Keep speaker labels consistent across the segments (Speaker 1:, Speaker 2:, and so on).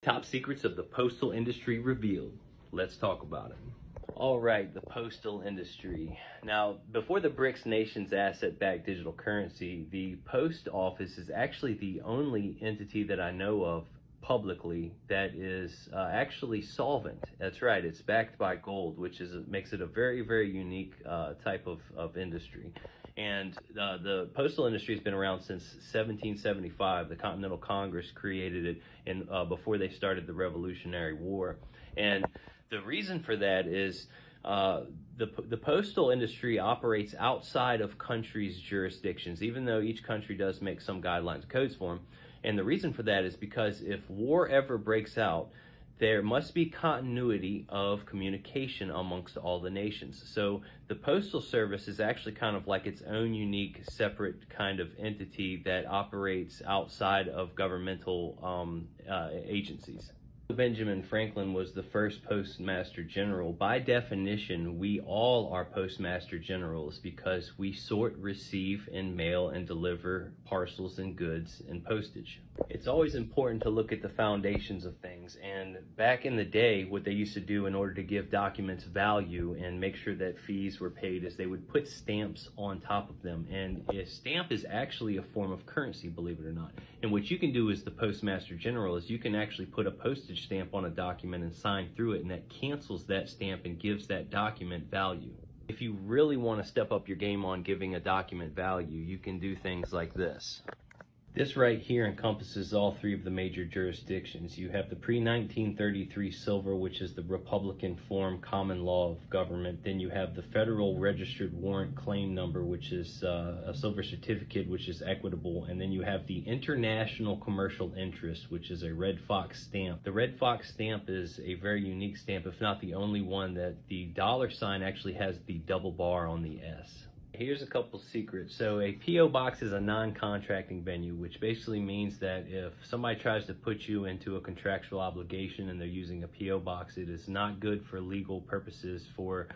Speaker 1: Top secrets of the postal industry revealed. Let's talk about it. All right, the postal industry. Now, before the BRICS nations asset-backed digital currency, the post office is actually the only entity that I know of publicly that is actually solvent. That's right, it's backed by gold, which makes it a very, very unique type of industry. And the postal industry has been around since 1775. The Continental Congress created it before they started the Revolutionary War. And the reason for that is the postal industry operates outside of countries' jurisdictions, even though each country does make some guidelines and codes for them. And the reason for that is because if war ever breaks out, there must be continuity of communication amongst all the nations. So the Postal Service is actually kind of like its own unique, separate kind of entity that operates outside of governmental agencies. Benjamin Franklin was the first Postmaster General. By definition, we all are Postmaster Generals because we sort, receive, and mail and deliver parcels and goods and postage. It's always important to look at the foundations of things, and back in the day, what they used to do in order to give documents value and make sure that fees were paid is they would put stamps on top of them. And a stamp is actually a form of currency, believe it or not. And what you can do as the Postmaster General is you can actually put a postage stamp on a document and sign through it, and that cancels that stamp and gives that document value. If you really want to step up your game on giving a document value, you can do things like this. This right here encompasses all three of the major jurisdictions. You have the pre-1933 silver, which is the Republican form common law of government. Then you have the Federal Registered Warrant Claim Number, which is a silver certificate, which is equitable. And then you have the International Commercial Interest, which is a red fox stamp. The red fox stamp is a very unique stamp, if not the only one, that the dollar sign actually has the double bar on the S. Here's a couple secrets. So a P.O. box is a non-contracting venue, which basically means that if somebody tries to put you into a contractual obligation and they're using a P.O. box, it is not good for legal purposes for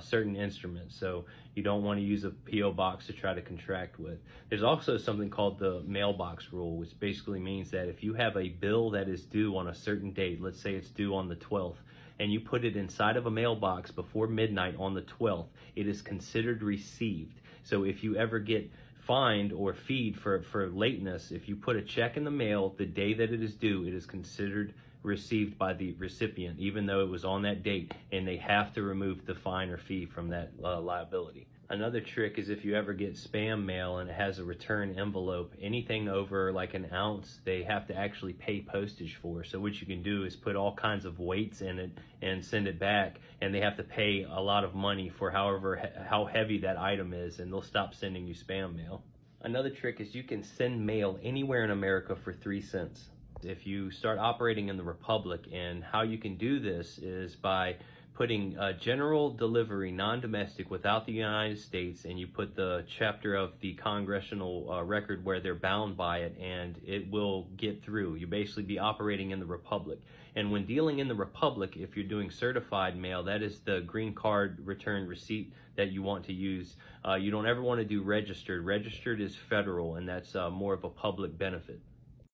Speaker 1: certain instruments. So you don't want to use a P.O. box to try to contract with. There's also something called the mailbox rule, which basically means that if you have a bill that is due on a certain date, let's say it's due on the 12th, and you put it inside of a mailbox before midnight on the 12th, it is considered received. So if you ever get fined or feed for lateness, if you put a check in the mail the day that it is due, it is considered received by the recipient, even though it was on that date, and they have to remove the fine or fee from that liability. Another trick is if you ever get spam mail and it has a return envelope, anything over like an ounce, they have to actually pay postage for. So what you can do is put all kinds of weights in it and send it back, and they have to pay a lot of money for how heavy that item is, and they'll stop sending you spam mail. Another trick is you can send mail anywhere in America for 3 cents. If you start operating in the Republic, and how you can do this is by putting general delivery, non-domestic, without the United States, and you put the chapter of the congressional record where they're bound by it, and it will get through. You basically be operating in the Republic. And when dealing in the Republic, if you're doing certified mail, that is the green card return receipt that you want to use. You don't ever want to do registered. Registered is federal, and that's more of a public benefit.